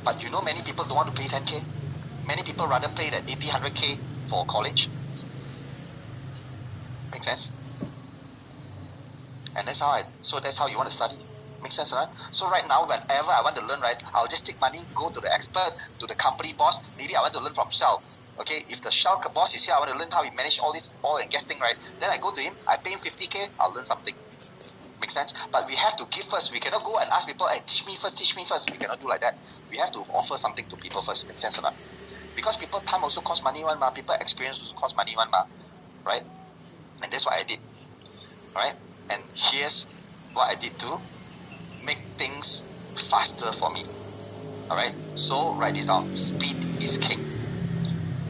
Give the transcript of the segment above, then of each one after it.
But you know many people don't want to pay 10K. Many people rather pay that 80, 100K for college. Make sense? And that's how you want to study. Make sense, right? So right now, whenever I want to learn, right, I'll just take money, go to the expert, to the company boss. Maybe I want to learn from Shell. Okay, if the Shell boss is here, I want to learn how he manage all this oil and gas thing, right? Then I go to him, I pay him 50K, I'll learn something. Make sense? But we have to give first. We cannot go and ask people, hey, teach me first. We cannot do like that. We have to offer something to people first. Make sense or not? Because people time also cost money one ma. People experience also cost money one ma. Right? And that's what I did. Right? And here's what I did to make things faster for me. Alright? So write this down. Speed is king.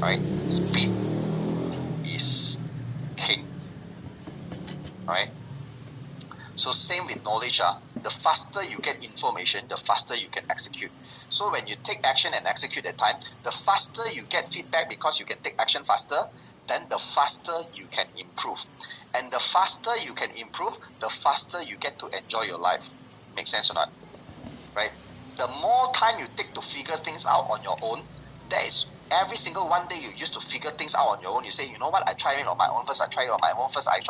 Alright? Speed is king. Alright? So same with knowledge. The faster you get information, the faster you can execute. So when you take action and execute at time, the faster you get feedback because you can take action faster, then the faster you can improve. And the faster you can improve, the faster you get to enjoy your life. Make sense or not? Right? The more time you take to figure things out on your own, that is every single one day you used to figure things out on your own. You say, you know what, I try it on my own first, I try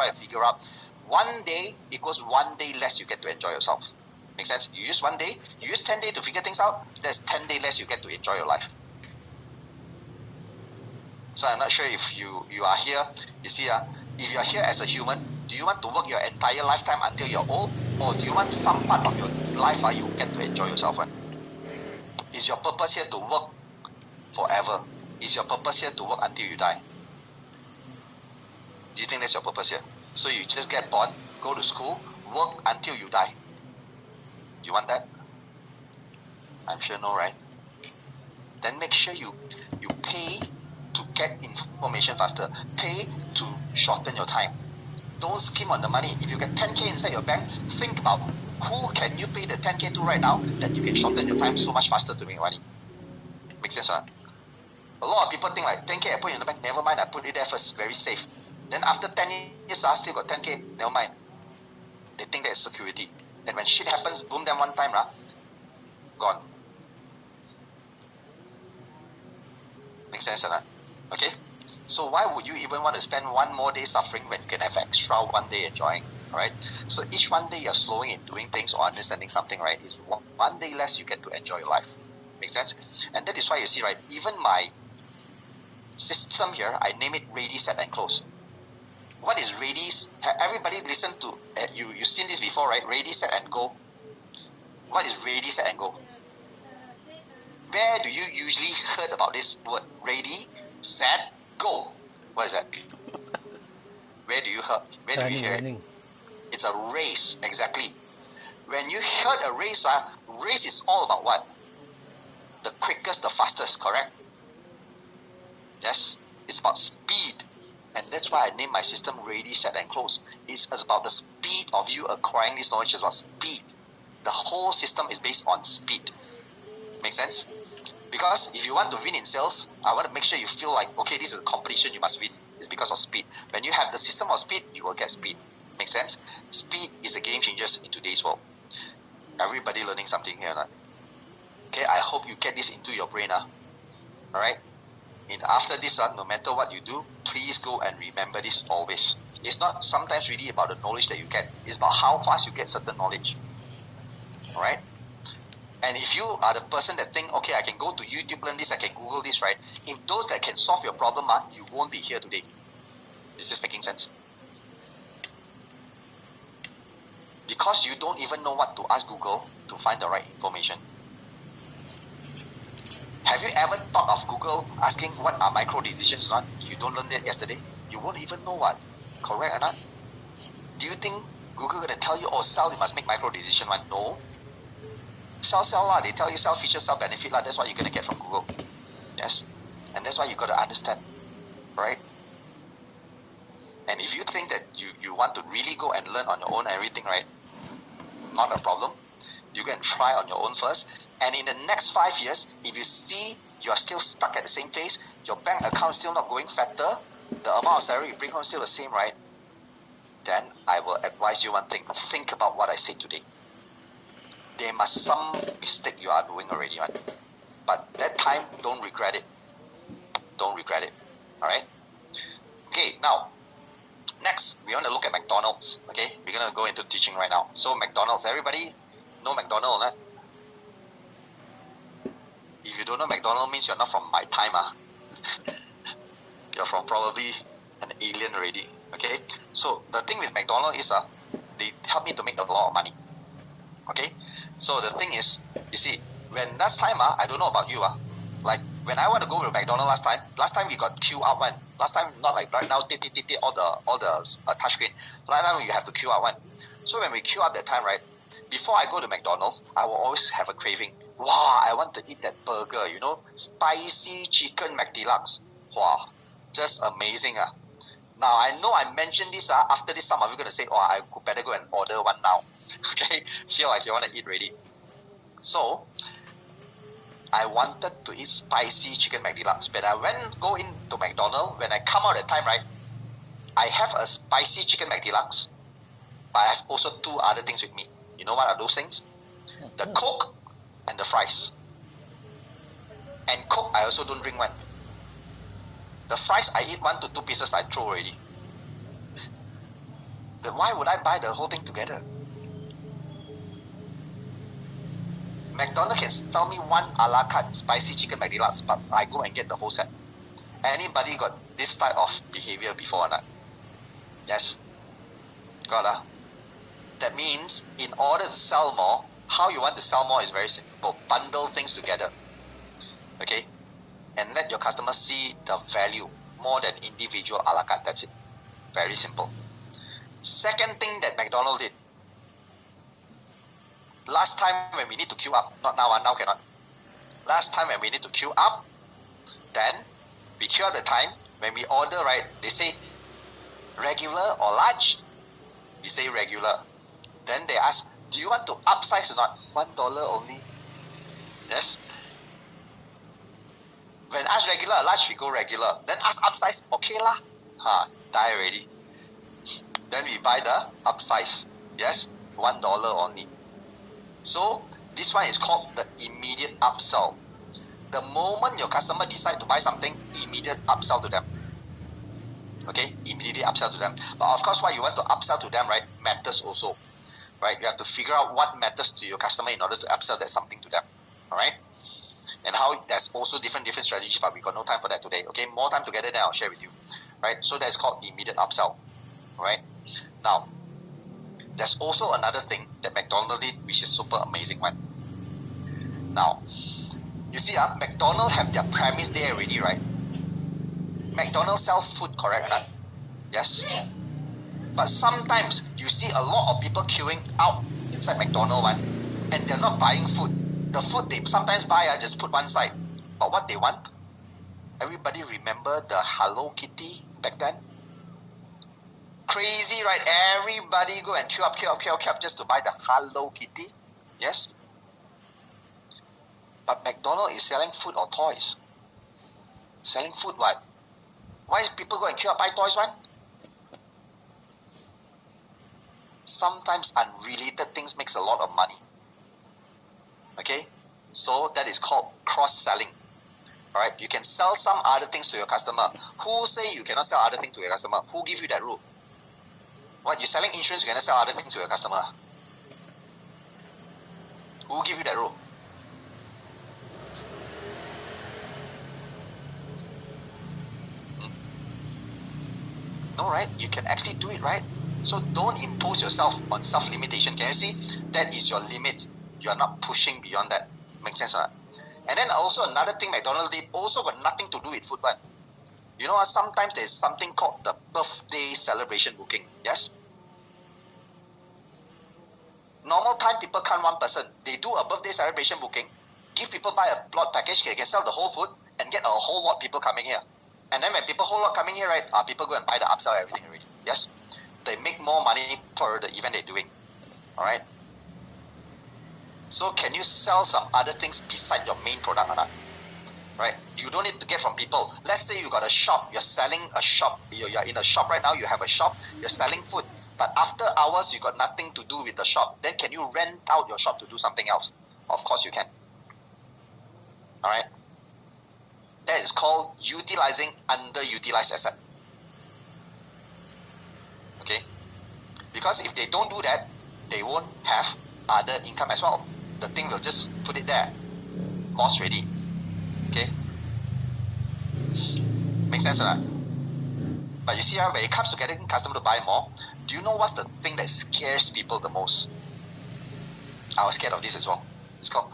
to figure out. One day equals 1 day less you get to enjoy yourself. Make sense? You use 1 day, you use 10 days to figure things out, there's 10 days less you get to enjoy your life. So I'm not sure if you are here. You see, if you are here as a human, do you want to work your entire lifetime until you're old? Or do you want some part of your life you get to enjoy yourself? Is your purpose here to work forever? Is your purpose here to work until you die? Do you think that's your purpose here? So you just get born, go to school, work until you die. You want that? I'm sure no, right? Then make sure you pay to get information faster. Pay to shorten your time. Don't scheme on the money. If you get 10K inside your bank, think about who can you pay the 10K to right now that you can shorten your time so much faster to make money. Make sense, huh? A lot of people think like 10K I put in the bank, never mind, I put it there first, very safe. Then after 10 years, I still got 10K, never mind. They think that is security. And when shit happens, boom them one time, gone. Make sense or not? Okay? So why would you even want to spend one more day suffering when you can have extra 1 day enjoying? Alright? So each 1 day you're slowing in doing things or understanding something, right, is 1 day less you get to enjoy your life. Make sense? And that is why you see, right, even my system here, I name it ready, set and close. What is ready? Everybody listen to, you've seen this before, right? Ready, set and go. What is ready, set and go? Where do you usually heard about this word? Ready, set, go. What is that? Where do you hear it? It's a race, exactly. When you heard a race, race is all about what? The quickest, the fastest, correct? Yes, it's about speed. And that's why I named my system Ready, Set and Close. It's about the speed of you acquiring this knowledge. It's about speed. The whole system is based on speed. Make sense? Because if you want to win in sales, I want to make sure you feel like, okay, this is a competition, you must win. It's because of speed. When you have the system of speed, you will get speed. Make sense? Speed is the game changers in today's world. Everybody learning something here, right? Okay, I hope you get this into your brain. Alright? And after this, no matter what you do, please go and remember this always. It's not sometimes really about the knowledge that you get. It's about how fast you get certain knowledge. Alright? And if you are the person that think, okay, I can go to YouTube, learn this, I can Google this, right? If those that can solve your problem, you won't be here today. Is this making sense? Because you don't even know what to ask Google to find the right information. Have you ever thought of Google asking what are micro decisions or not? You don't learn that yesterday. You won't even know what. Correct or not? Do you think Google going to tell you, oh, sell, you must make micro decision one? No. Sell lah. They tell you sell feature, sell benefit lah. That's what you're going to get from Google. Yes. And that's why you got to understand. Right? And if you think that you want to really go and learn on your own and everything, right? Not a problem. You can try on your own first. And in the next 5 years, if you see you're still stuck at the same place, your bank account still not going fatter, the amount of salary you bring home still the same, right? Then I will advise you one thing. Think about what I said today. There must some mistake you are doing already, right? But that time, don't regret it. Don't regret it. Alright? Okay, now, next, we want to look at McDonald's. Okay, we're going to go into teaching right now. So, McDonald's, everybody know McDonald's, right? If you don't know McDonald's, means you're not from my time. You're from probably an alien already. Okay, so the thing with McDonald's is they help me to make a lot of money. Okay, so the thing is, you see, when last time I don't know about you like when I want to go to McDonald's last time we got queue up one. Last time not like right now, all the touch screen. Right now you have to queue up one. So when we queue up that time, right, before I go to McDonald's, I will always have a craving. Wow, I want to eat that burger, you know, spicy chicken McDeluxe. Wow, just amazing. Now, I know I mentioned this, after this, some of you are going to say, oh, I better go and order one now. Okay, feel like you want to eat ready. So, I wanted to eat spicy chicken McDeluxe. But go into McDonald's, when I come out at time, right, I have a spicy chicken McDeluxe, but I have also two other things with me. You know what are those things? The Coke and the fries. And Coke, I also don't drink one. The fries, I eat 1 to 2 pieces, I throw already. Then why would I buy the whole thing together? McDonald's can sell me one a la carte spicy chicken McDeluxe, but I go and get the whole set. Anybody got this type of behavior before or not? Yes? Got That means, in order to sell more, how you want to sell more is very simple. Bundle things together. Okay? And let your customers see the value more than individual a la carte. That's it. Very simple. Second thing that McDonald's did. Last time when we need to queue up, not now, now cannot. Last time when we need to queue up, then we queue up the time. When we order, right, they say regular or large. We say regular. Then they ask, do you want to upsize or not? $1 only. Yes. When ask regular or large, we go regular. Then ask upsize, okay lah. Die already. Then we buy the upsize. Yes, $1 only. So this one is called the immediate upsell. The moment your customer decide to buy something, immediate upsell to them. Okay, immediately upsell to them. But of course, what you want to upsell to them, right, matters also. Right, you have to figure out what matters to your customer in order to upsell that something to them. All right. And how there's also different strategies, but we got no time for that today. Okay, more time together, then I'll share with you. Right, so that's called immediate upsell. All right. Now, there's also another thing that McDonald's did, which is super amazing one. Now, you see, McDonald's have their premise there already, right? McDonald's sell food, correct? Yes. But sometimes you see a lot of people queuing out inside McDonald's one, and they're not buying food. The food they sometimes buy, just put one side. But what they want? Everybody remember the Hello Kitty back then? Crazy, right? Everybody go and queue up just to buy the Hello Kitty. Yes? But McDonald's is selling food or toys? Selling food, what? Why is people go and queue up buy toys, one? Sometimes unrelated things makes a lot of money. Okay? So that is called cross-selling. Alright? You can sell some other things to your customer. Who say you cannot sell other things to your customer? Who give you that rule? What, you're selling insurance, you cannot sell other things to your customer? Who give you that rule? No, right? You can actually do it, right? So don't impose yourself on self-limitation. Can you see? That is your limit. You are not pushing beyond that. Makes sense or not? And then also another thing McDonald's did also got nothing to do with food, but you know, sometimes there's something called the birthday celebration booking. Yes? Normal time people can't one person. They do a birthday celebration booking, give people buy a plot package, they can sell the whole food and get a whole lot of people coming here. And then when people whole lot coming here, right, people go and buy the upsell everything already. Yes? They make more money per the event they're doing. Alright? So can you sell some other things beside your main product or not? Right? You don't need to get from people. Let's say you got a shop, you're selling a shop, you're in a shop right now, you have a shop, you're selling food. But after hours, you got nothing to do with the shop. Then can you rent out your shop to do something else? Of course you can. Alright? That is called utilizing underutilized asset. Okay? Because if they don't do that, they won't have other income as well. The thing will just put it there. Lost ready. Okay? Make sense or not? But you see, when it comes to getting customer to buy more, do you know what's the thing that scares people the most? I was scared of this as well. It's called,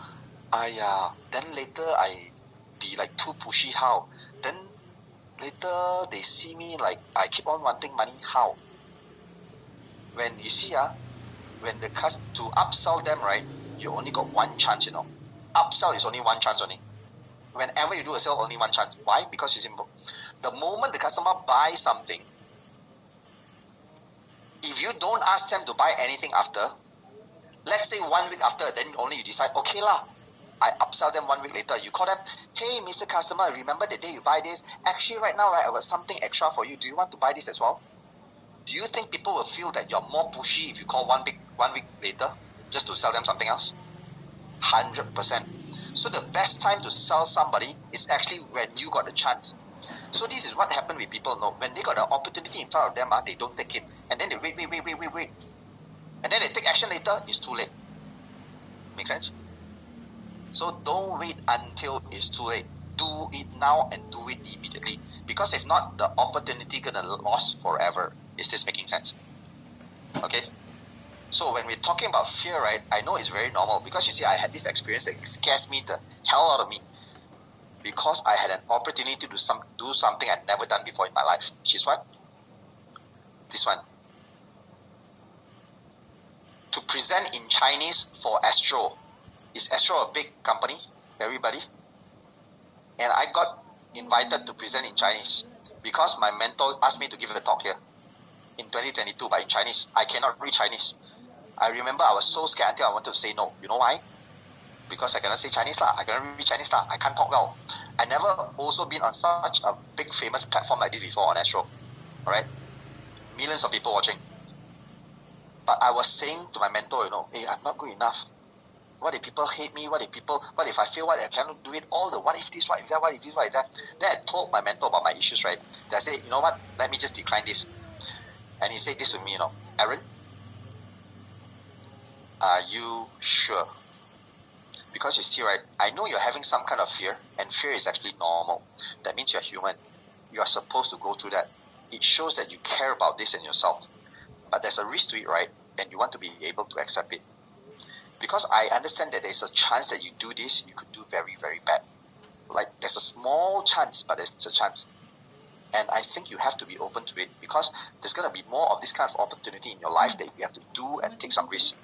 then later I be like too pushy, how? Then later they see me like I keep on wanting money, how? When you see, when the to upsell them, right, you only got one chance, you know. Upsell is only one chance only. Whenever you do a sale, only one chance. Why? Because it's simple. The moment the customer buys something, if you don't ask them to buy anything after, let's say 1 week after, then only you decide, okay lah, I upsell them 1 week later. You call them, hey, Mr. Customer, remember the day you buy this? Actually, right now, right, I got something extra for you. Do you want to buy this as well? Do you think people will feel that you're more pushy if you call 1 week later just to sell them something else? 100%. So the best time to sell somebody is actually when you got the chance. So this is what happened with people. No, when they got an opportunity in front of them, they don't take it. And then they wait. And then they take action later, it's too late. Make sense? So don't wait until it's too late. Do it now and do it immediately. Because if not, the opportunity gonna lost forever. Is this making sense? Okay? So when we're talking about fear, right, I know it's very normal. Because you see, I had this experience that scares me the hell out of me. Because I had an opportunity to do something I'd never done before in my life. Which is what? This one. To present in Chinese for Astro. Is Astro a big company? Everybody? And I got invited to present in Chinese. Because my mentor asked me to give a talk here. In 2022, but in Chinese. I cannot read Chinese. I remember I was so scared until I wanted to say no. You know why? Because I cannot say Chinese lah. I cannot read Chinese lah. I can't talk well. I never also been on such a big famous platform like this before on Astro. Alright? Millions of people watching. But I was saying to my mentor, you know, hey, I'm not good enough. What if people hate me? What if I feel what I cannot do it? All the what if this, what if that, what if this, what if that. Then I told my mentor about my issues, right? Then I said, you know what? Let me just decline this. And he said this to me, you know, Aaron, are you sure? Because you see, right, I know you're having some kind of fear, and fear is actually normal. That means you're human. You are supposed to go through that. It shows that you care about this in yourself. But there's a risk to it, right? And you want to be able to accept it. Because I understand that there's a chance that you do this, you could do very, very bad. Like, there's a small chance, but there's a chance. And I think you have to be open to it, because there's going to be more of this kind of opportunity in your life that you have to do and take some risk.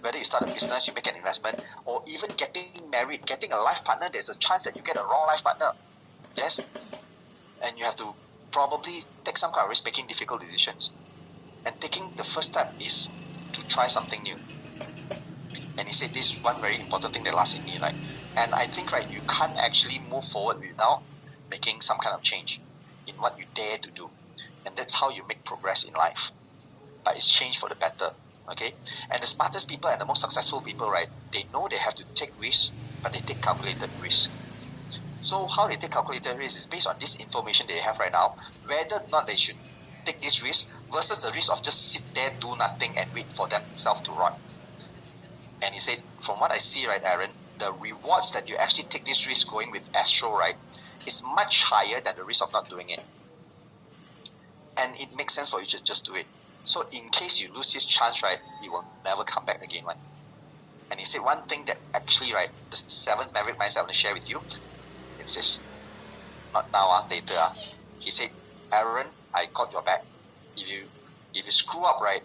Whether you start a business, you make an investment, or even getting married, getting a life partner, there's a chance that you get a wrong life partner. Yes? And you have to probably take some kind of risk, making difficult decisions. And taking the first step is to try something new. And he said this is one very important thing that lasts in me. Like, and I think, right, you can't actually move forward without making some kind of change in what you dare to do. And that's how you make progress in life. But it's change for the better. Okay? And the smartest people and the most successful people, right, they know they have to take risks, but they take calculated risks. So how they take calculated risks is based on this information they have right now, whether or not they should take this risk versus the risk of just sit there, do nothing, and wait for themselves to run. And he said, from what I see, right, Aaron, the rewards that you actually take this risk going with Astro, right, is much higher than the risk of not doing it. And it makes sense for you to just do it. So in case you lose this chance, right, you will never come back again, right? And he said one thing that actually, right, the 7th Maverick mindset I want to share with you, it's this. Not now, later. He said, Aaron, I got your back. If you screw up, right,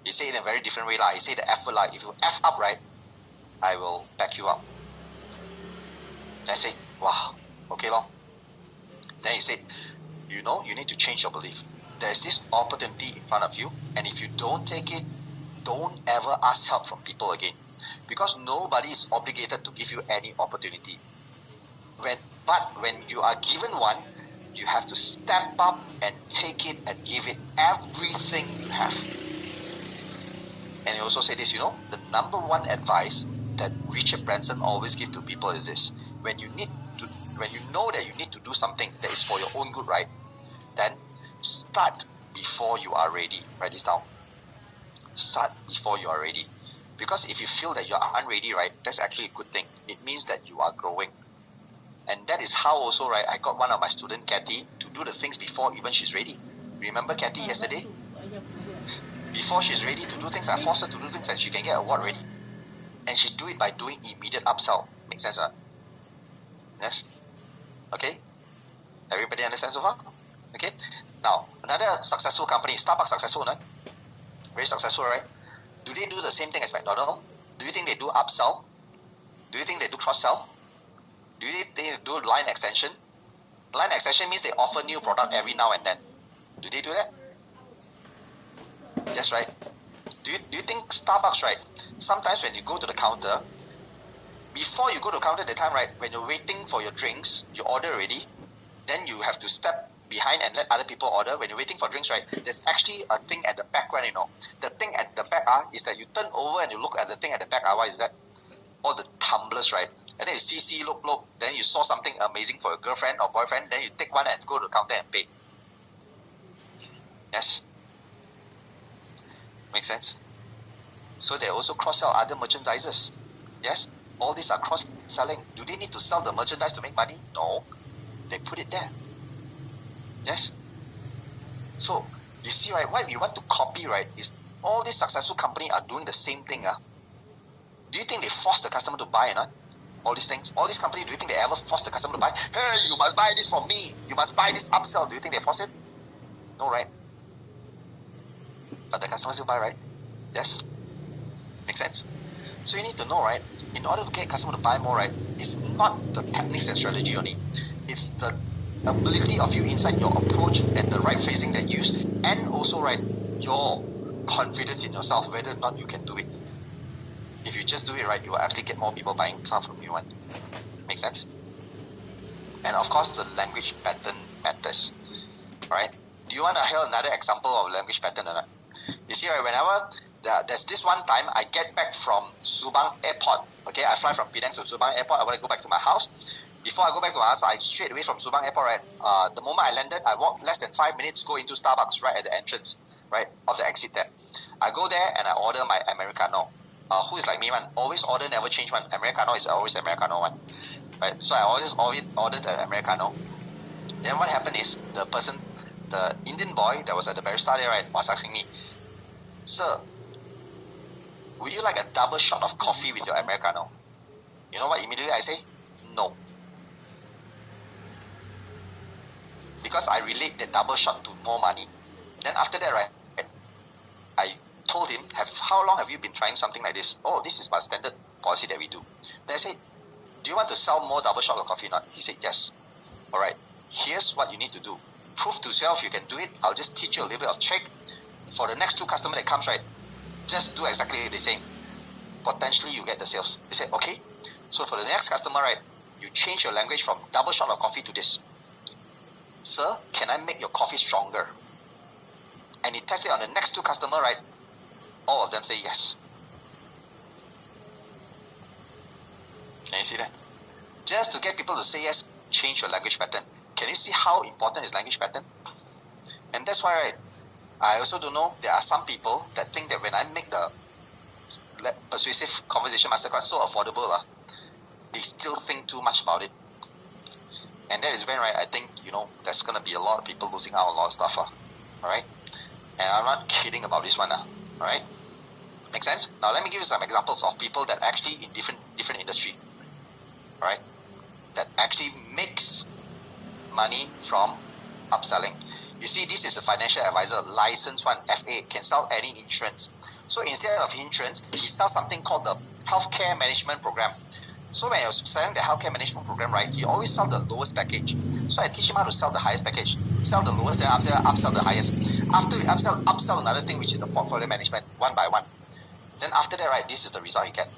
he said in a very different way, lah. He said the F word, like, if you F up, right, I will back you up. Then I said, wow, okay, lor. Then he said, you know, you need to change your belief. There's this opportunity in front of you, and if you don't take it, don't ever ask help from people again. Because nobody is obligated to give you any opportunity. But when you are given one, you have to step up and take it and give it everything you have. And he also said this, you know, the number one advice that Richard Branson always gives to people is this. when you know that you need to do something that is for your own good, right? Then start before you are ready. Write this down. Start before you are ready. Because if you feel that you are unready, right, that's actually a good thing. It means that you are growing. And that is how also, right, I got one of my students, Kathy, to do the things before even she's ready. Remember Kathy yesterday? Before she's ready to do things, I force her to do things and she can get an award ready. And she do it by doing immediate upsell. Make sense, huh? Yes? Okay? Everybody understand so far? Okay? Now, another successful company, Starbucks successful, no? Very successful, right? Do they do the same thing as McDonald's? Do you think they do upsell? Do you think they do cross-sell? Do you think they do line extension? Line extension means they offer new product every now and then. Do they do that? Yes, right? Do you think Starbucks, right? Sometimes when you go to the counter, before you go to the counter at the time, right, when you're waiting for your drinks, you order already, then you have to step behind and let other people order. When you're waiting for drinks, right, there's actually a thing at the background, you know. The thing at the back is that you turn over and you look at the thing at the back. What is that? All the tumblers, right? And then you see, look, then you saw something amazing for your girlfriend or boyfriend, then you take one and go to the counter and pay. Yes? Make sense? So they also cross-sell other merchandises. Yes? All these are cross-selling. Do they need to sell the merchandise to make money? No. They put it there. Yes? So, you see, right, what we want to copy, right, is all these successful companies are doing the same thing. Do you think they force the customer to buy or not? All these things, all these companies, do you think they ever force the customer to buy? Hey, you must buy this from me. You must buy this upsell. Do you think they force it? No, right? But the customer still buy, right? Yes? Make sense? So you need to know, right? In order to get customer to buy more, right, it's not the techniques and strategy only. It's the ability of you inside your approach and the right phrasing that you use, and also, right, your confidence in yourself, whether or not you can do it. If you just do it right, you will actually get more people buying stuff from you. Make sense? And of course, the language pattern matters. Right? Do you want to hear another example of language pattern or not? You see, right, whenever there's this one time I get back from Subang Airport. Okay, I fly from Penang to Subang Airport. I want to go back to my house. Before I go back to my house, I straight away from Subang Airport, right? The moment I landed, I walked less than 5 minutes, go into Starbucks right at the entrance, right, of the exit there. I go there and I order my Americano. Who is like me, man? Always order, never change one. Americano is always Americano one. Right? So I always ordered the Americano. Then what happened is, the Indian boy that was at the barista there, right, was asking me, "Sir, would you like a double shot of coffee with your Americano?" You know what immediately I say? No. Because I relate the double shot to more money. Then after that, right, I told him, how long have you been trying something like this? Oh, this is my standard policy that we do. Then I said, do you want to sell more double shot of coffee or not? He said, yes. Alright, here's what you need to do. Prove to yourself you can do it. I'll just teach you a little bit of trick. For the next 2 customers that comes, right, just do exactly the same. Potentially you get the sales. He said, okay. So for the next customer, right, you change your language from double shot of coffee to this. Sir, can I make your coffee stronger? And he tested on the next 2 customers, right? All of them say yes. Can you see that? Just to get people to say yes, change your language pattern. Can you see how important is language pattern? And that's why, right, I also don't know, there are some people that think that when I make the persuasive conversation masterclass so affordable, they still think too much about it. And that is when, right, I think, there's going to be a lot of people losing out on a lot of stuff. Alright? And I'm not kidding about this one. Alright? Make sense? Now let me give you some examples of people that actually in different industry. Alright? That actually makes money from upselling. You see, this is a financial advisor, licensed one, FA, can sell any insurance. So instead of insurance, he sells something called the healthcare management program. So when you're selling the healthcare management program, right, he always sell the lowest package. So I teach him how to sell the highest package. Sell the lowest, then after upsell the highest. After you upsell another thing, which is the portfolio management, one by one. Then after that, right, this is the result he get.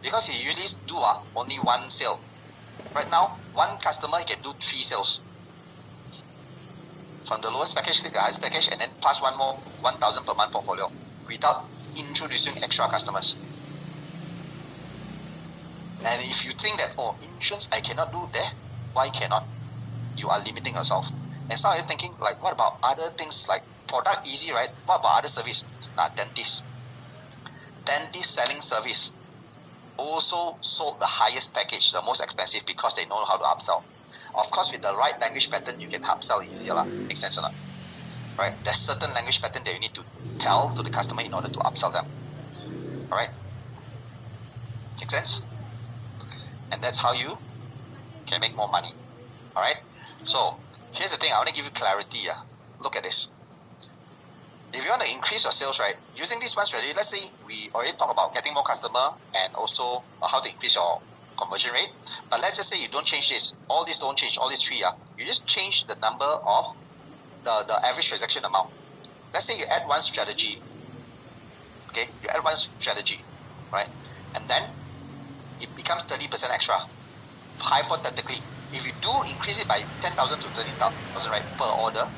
Because he usually do only 1 sale. Right now, 1 customer, he can do 3 sales. From the lowest package to the highest package, and then plus 1 more, 1,000 per month portfolio, without introducing extra customers. And if you think that, oh, insurance I cannot do there, why cannot? You are limiting yourself. And some of you thinking, like, what about other things like product easy, right? What about other service? Dentist. Dentist selling service also sold the highest package, the most expensive, because they know how to upsell. Of course, with the right language pattern, you can upsell easier. Make sense or not? Right? There's certain language pattern that you need to tell to the customer in order to upsell them. Alright? Make sense? And that's how you can make more money. Alright? So, here's the thing, I want to give you clarity. Look at this. If you want to increase your sales, right, using this one strategy, let's say we already talked about getting more customer and also how to increase your conversion rate. But let's just say you don't change this. All these don't change, all these three. You just change the number of the average transaction amount. Let's say you add one strategy. Okay, you add one strategy, right? And then it becomes 30% extra. Hypothetically, if you do increase it by 10,000 to 30,000, right, per order,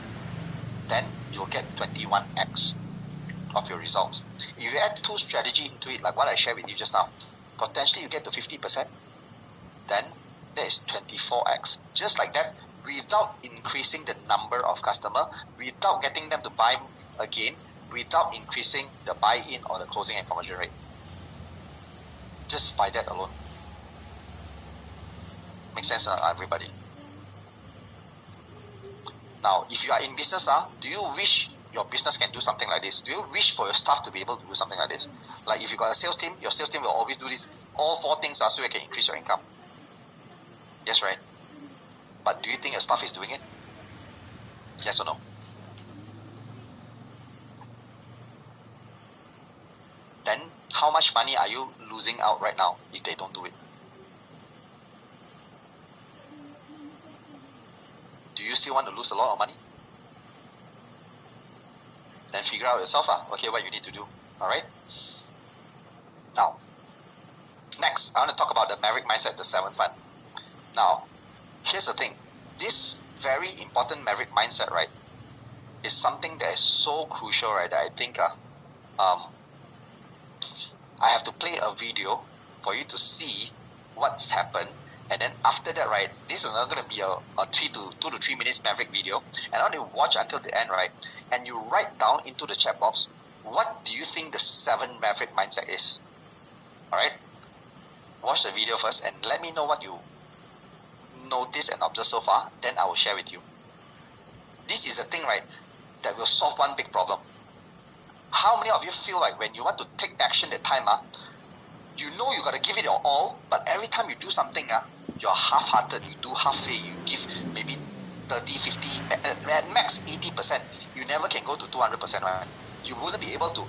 then you'll get 21x of your results. If you add two strategy into it, like what I shared with you just now, potentially you get to 50%, then that is 24x. Just like that, without increasing the number of customer, without getting them to buy again, without increasing the buy-in or the closing and conversion rate. Just by that alone. Make sense, everybody? Now, if you are in business, do you wish your business can do something like this? Do you wish for your staff to be able to do something like this? Like if you got a sales team, your sales team will always do this, all four things so you can increase your income. Yes, right? But do you think your staff is doing it? Yes or no? Then how much money are you losing out right now if they don't do it? Do you still want to lose a lot of money? Then figure out yourself, okay, what you need to do. Alright? Now, next, I want to talk about the Maverick Mindset, the seventh one. Now, here's the thing. This very important Maverick Mindset, right, is something that is so crucial, right, that I think I have to play a video for you to see what's happened. And then after that, right, this is not going to be a 2 to 3 minutes Maverick video. And I want you to watch until the end, right? And you write down into the chat box, what do you think the 7 Maverick Mindset is? Alright? Watch the video first and let me know what you notice and observe so far. Then I will share with you. This is the thing, right, that will solve one big problem. How many of you feel like when you want to take action that time, you know you got to give it your all, but every time you do something, you're half-hearted, you do halfway, you give maybe 30, 50, at max 80%. You never can go to 200%, right? You wouldn't be able to